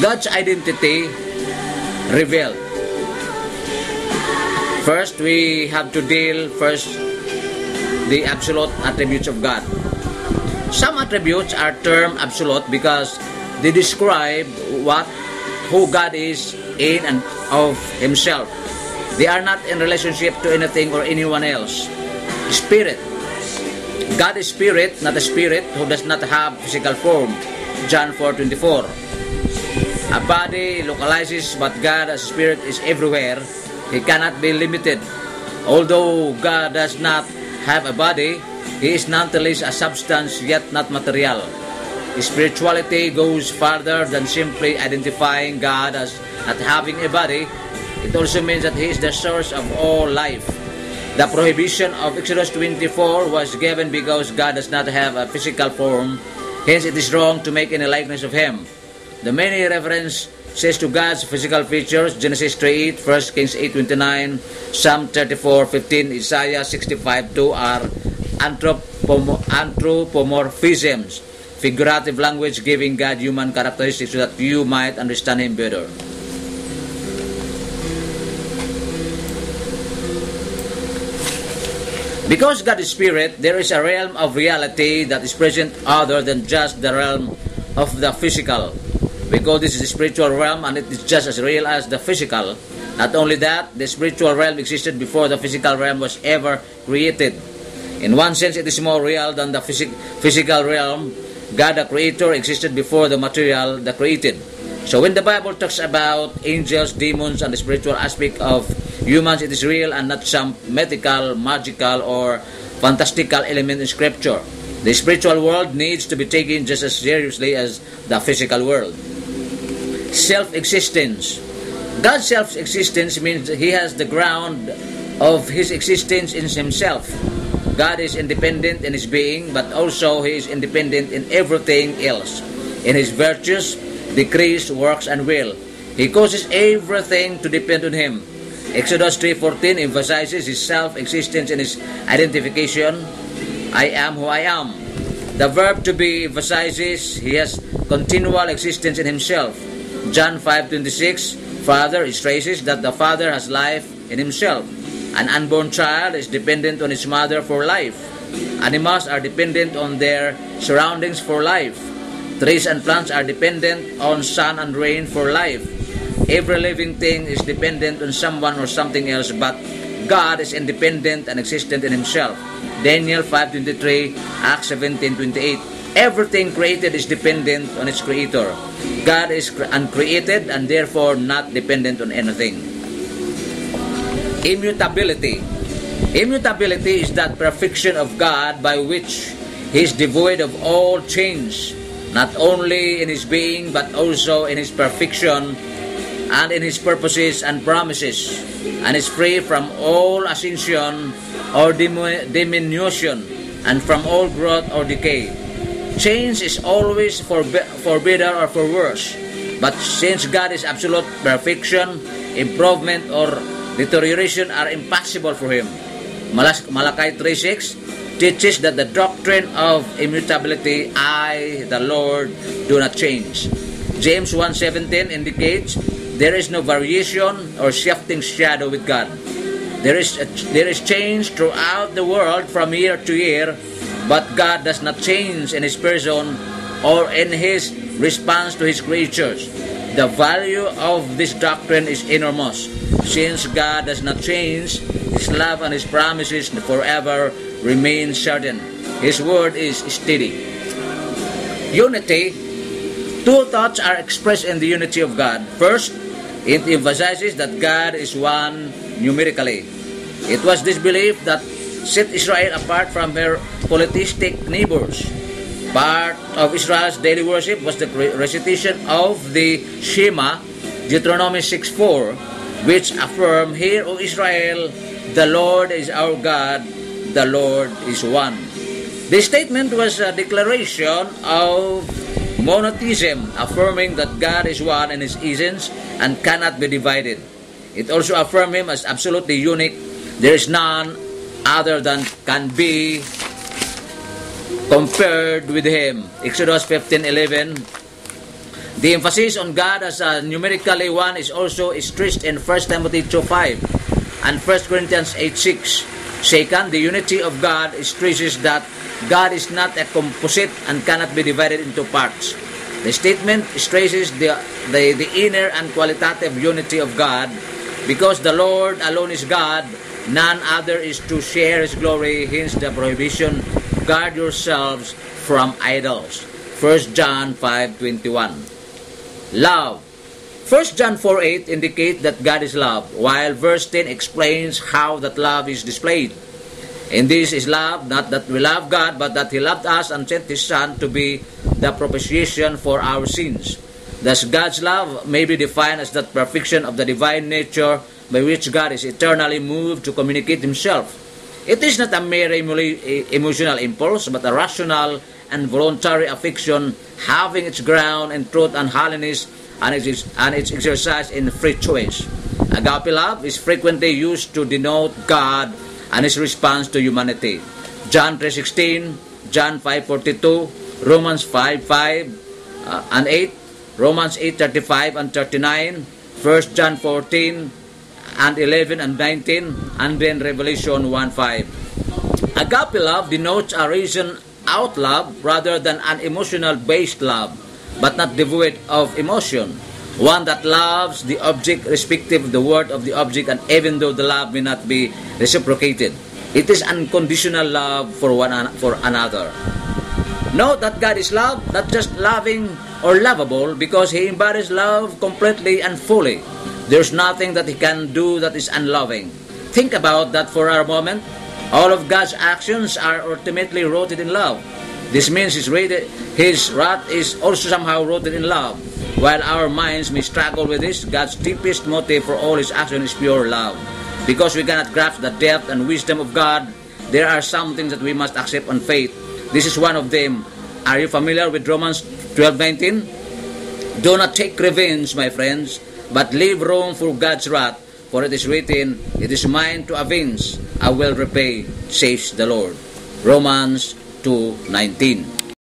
God's identity revealed. First, we have to deal first the absolute attributes of God. Some attributes are termed absolute because they describe who God is in and of Himself. They are not in relationship to anything or anyone else. Spirit. God is spirit, not a spirit who does not have physical form. John 4:24. A body localizes, but God as spirit is everywhere. He cannot be limited. Although God does not have a body, He is nonetheless a substance, yet not material. Spirituality goes farther than simply identifying God as not having a body. It also means that He is the source of all life. The prohibition of Exodus 24 was given because God does not have a physical form. Hence, it is wrong to make any likeness of Him. The many references to God's physical features, Genesis 3:8, 1 Kings 8:29, Psalm 34:15, Isaiah 65:2 are anthropomorphisms, figurative language giving God human characteristics so that you might understand Him better. Because God is spirit, there is a realm of reality that is present other than just the realm of the physical. We call this the spiritual realm, and it is just as real as the physical. Not only that, the spiritual realm existed before the physical realm was ever created. In one sense, it is more real than the physical realm. God the Creator existed before the material, the created. So when the Bible talks about angels, demons, and the spiritual aspect of humans, it is real and not some mythical, magical, or fantastical element in Scripture. The spiritual world needs to be taken just as seriously as the physical world. Self-existence. God's self-existence means He has the ground of His existence in Himself. God is independent in His being, but also He is independent in everything else. In His virtues, decrees, works, and will. He causes everything to depend on Him. Exodus 3:14 emphasizes His self-existence and His identification. I am who I am. The verb to be emphasizes He has continual existence in Himself. John 5:26, Father, it traces that the Father has life in Himself. An unborn child is dependent on his mother for life. Animals are dependent on their surroundings for life. Trees and plants are dependent on sun and rain for life. Every living thing is dependent on someone or something else, but God is independent and existent in Himself. Daniel 5:23, Acts 17:28. Everything created is dependent on its Creator. God is uncreated and therefore not dependent on anything. Immutability. Immutability is that perfection of God by which He is devoid of all change, not only in His being but also in His perfection and in His purposes and promises, and is free from all ascension or diminution and from all growth or decay. Change is always for better or for worse, but since God is absolute perfection, improvement or deterioration are impossible for Him. Malachi 3:6 teaches that the doctrine of immutability, I, the Lord, do not change. James 1:17 indicates there is no variation or shifting shadow with God. There is change throughout the world from year to year, but God does not change in His person or in His response to His creatures. The value of this doctrine is enormous. Since God does not change, His love and His promises forever remain certain. His word is steady. Unity. Two thoughts are expressed in the unity of God. First, it emphasizes that God is one numerically. It was this belief that set Israel apart from her polytheistic neighbors. Part of Israel's daily worship was the recitation of the Shema, Deuteronomy 6:4, which affirm, Hear, O Israel, the Lord is our God, the Lord is one. This statement was a declaration of monotheism, affirming that God is one in His essence and cannot be divided. It also affirmed Him as absolutely unique. There is none other than can be compared with Him. Exodus 15:11. The emphasis on God as a numerically one is also stressed in 1 Timothy 2:5 and 1 Corinthians 8:6. Second, the unity of God stresses that God is not a composite and cannot be divided into parts. The statement stresses the inner and qualitative unity of God. Because the Lord alone is God, none other is to share His glory, hence the prohibition, guard yourselves from idols. 1 John 5:21. Love. 1 John 4:8 indicates that God is love, while verse 10 explains how that love is displayed. And this is love, not that we love God, but that He loved us and sent His Son to be the propitiation for our sins. Thus, God's love may be defined as that perfection of the divine nature by which God is eternally moved to communicate Himself. It is not a mere emotional impulse, but a rational and voluntary affection having its ground in truth and holiness and its exercise in free choice. Agape love is frequently used to denote God and His response to humanity. John 3:16, John 5:42, Romans 5:5 and 8, Romans 8:35 and 39, 1 John 14 and 11 and 19, and then Revelation 1:5. Agape love denotes a reason-out love rather than an emotional-based love, but not devoid of emotion. One that loves the object respective of the worth of the object, and even though the love may not be reciprocated. It is unconditional love for another. Note that God is love, not just loving or lovable, because He embodies love completely and fully. There's nothing that He can do that is unloving. Think about that for a moment. All of God's actions are ultimately rooted in love. This means His wrath is also somehow rooted in love. While our minds may struggle with this, God's deepest motive for all His actions is pure love. Because we cannot grasp the depth and wisdom of God, there are some things that we must accept on faith. This is one of them. Are you familiar with Romans 12:19? Do not take revenge, my friends, but leave room for God's wrath. For it is written, it is mine to avenge, I will repay, says the Lord. Romans 2:19.